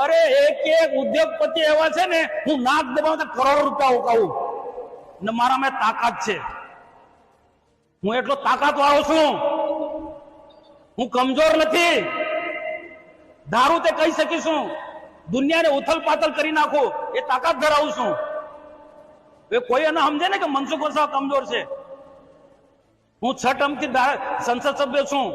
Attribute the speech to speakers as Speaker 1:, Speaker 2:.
Speaker 1: અરે એક ઉદ્યોગપતિ એવા છે ને, હું નાક દબાવતા કરોડ રૂપિયા ઉકાવું ને મારામાં તાકાત છે. હું એટલો તાકાત વાળો છું, હું કમજોર નથી. ધારું તે કહી શકીશું, દુનિયાને ઉથલ પાથલ કરી નાખું એ તાકાત ધરાવું છું. કોઈ એને સમજે ને કે મનસુખ વસાવા કમજોર છે. હું 6 ટર્મથી સંસદ સભ્ય છું.